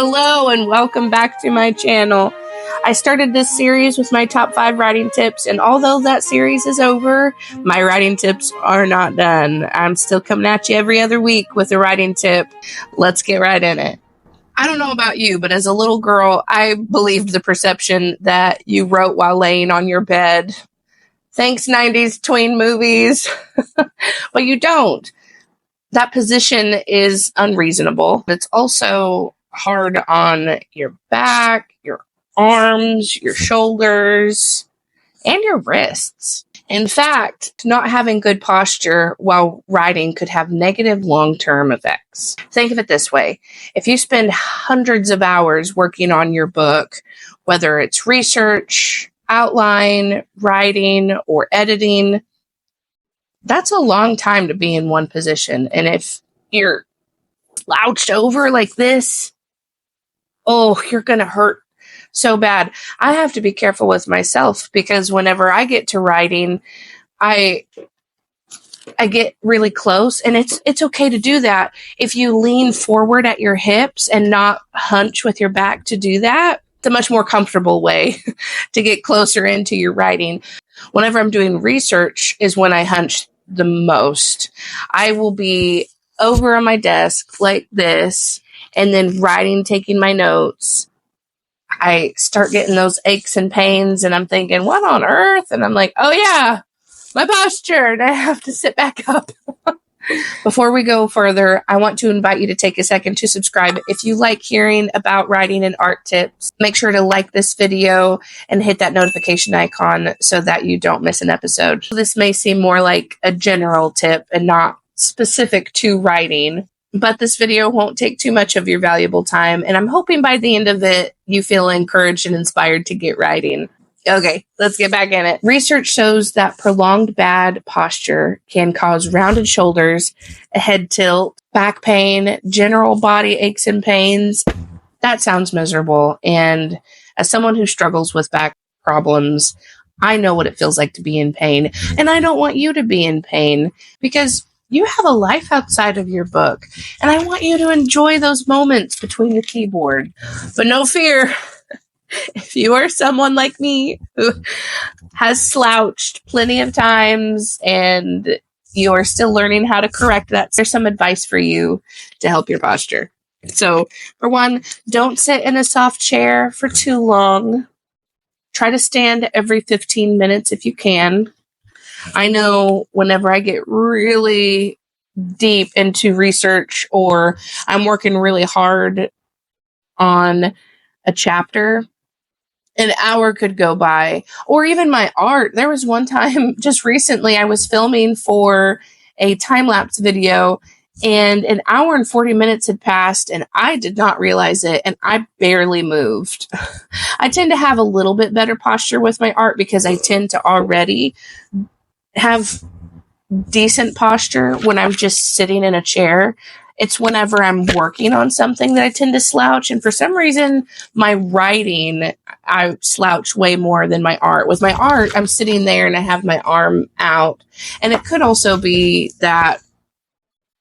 Hello and welcome back to my channel. I started this series with my top 5 writing tips, and although that series is over, my writing tips are not done. I'm still coming at you every other week with a writing tip. Let's get right in it. I don't know about you, but as a little girl, I believed the perception that you wrote while laying on your bed. Thanks, 90s tween movies. But you don't. That position is unreasonable. It's also hard on your back, your arms, your shoulders, and your wrists. In fact, not having good posture while writing could have negative long-term effects. Think of it this way. If you spend hundreds of hours working on your book, whether it's research, outline, writing, or editing, that's a long time to be in one position. And if you're slouched over like this, oh, you're going to hurt so bad. I have to be careful with myself because whenever I get to writing, I get really close, and it's okay to do that. If you lean forward at your hips and not hunch with your back to do that, it's a much more comfortable way to get closer into your writing. Whenever I'm doing research is when I hunch the most. I will be over on my desk like this and then writing, taking my notes. I start getting those aches and pains and I'm thinking, what on earth? And I'm like, oh yeah, my posture. And I have to sit back up. Before we go further, I want to invite you to take a second to subscribe. If you like hearing about writing and art tips, make sure to like this video and hit that notification icon so that you don't miss an episode. This may seem more like a general tip and not specific to writing, but this video won't take too much of your valuable time, and I'm hoping by the end of it, you feel encouraged and inspired to get writing. Okay, let's get back in it. Research shows that prolonged bad posture can cause rounded shoulders, a head tilt, back pain, general body aches and pains. That sounds miserable, and as someone who struggles with back problems, I know what it feels like to be in pain, and I don't want you to be in pain because you have a life outside of your book, and I want you to enjoy those moments between your keyboard. But no fear. If you are someone like me who has slouched plenty of times and you are still learning how to correct that, there's some advice for you to help your posture. So, for one, don't sit in a soft chair for too long. Try to stand every 15 minutes if you can. I know whenever I get really deep into research or I'm working really hard on a chapter, an hour could go by. Or even my art. There was one time just recently I was filming for a time-lapse video and an hour and 40 minutes had passed and I did not realize it and I barely moved. I tend to have a little bit better posture with my art because I tend to already have decent posture when I'm just sitting in a chair. It's whenever I'm working on something that I tend to slouch. And for some reason, my writing, I slouch way more than my art. With my art, I'm sitting there and I have my arm out. And it could also be that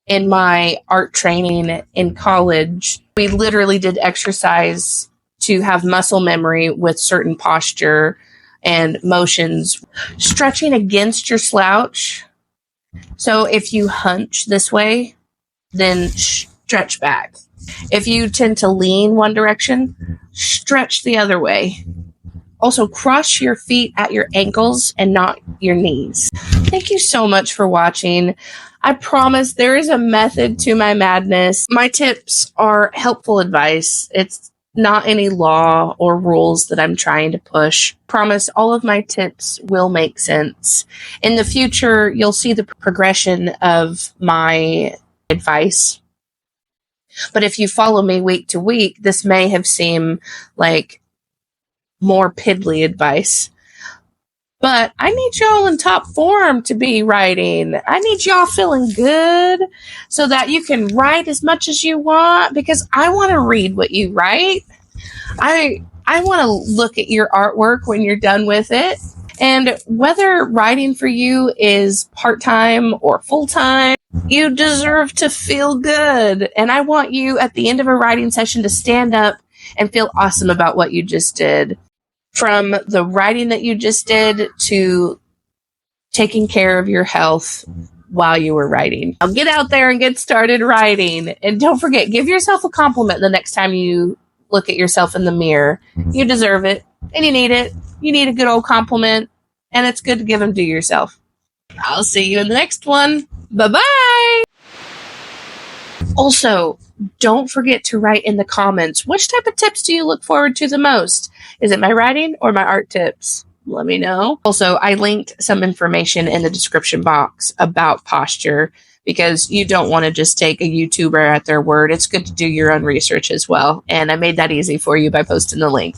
in my art training in college, we literally did exercise to have muscle memory with certain posture and motions. Stretching against your slouch. So if you hunch this way, then stretch back. If you tend to lean one direction, stretch the other way. Also, cross your feet at your ankles and not your knees. Thank you so much for watching. I promise there is a method to my madness. My tips are helpful advice. It's not any law or rules that I'm trying to push. Promise all of my tips will make sense. In the future, you'll see the progression of my advice. But if you follow me week to week, this may have seemed like more piddly advice. But I need y'all in top form to be writing. I need y'all feeling good so that you can write as much as you want because I want to read what you write. I I want to look at your artwork when you're done with it. And whether writing for you is part-time or full-time, you deserve to feel good. And I want you at the end of a writing session to stand up and feel awesome about what you just did. From the writing that you just did to taking care of your health while you were writing. Now get out there and get started writing. And don't forget, give yourself a compliment the next time you look at yourself in the mirror. You deserve it, and you need it. You need a good old compliment, and it's good to give them to yourself. I'll see you in the next one. Bye-bye! Also, don't forget to write in the comments, which type of tips do you look forward to the most? Is it my writing or my art tips? Let me know. Also, I linked some information in the description box about posture because you don't want to just take a YouTuber at their word. It's good to do your own research as well. And I made that easy for you by posting the link.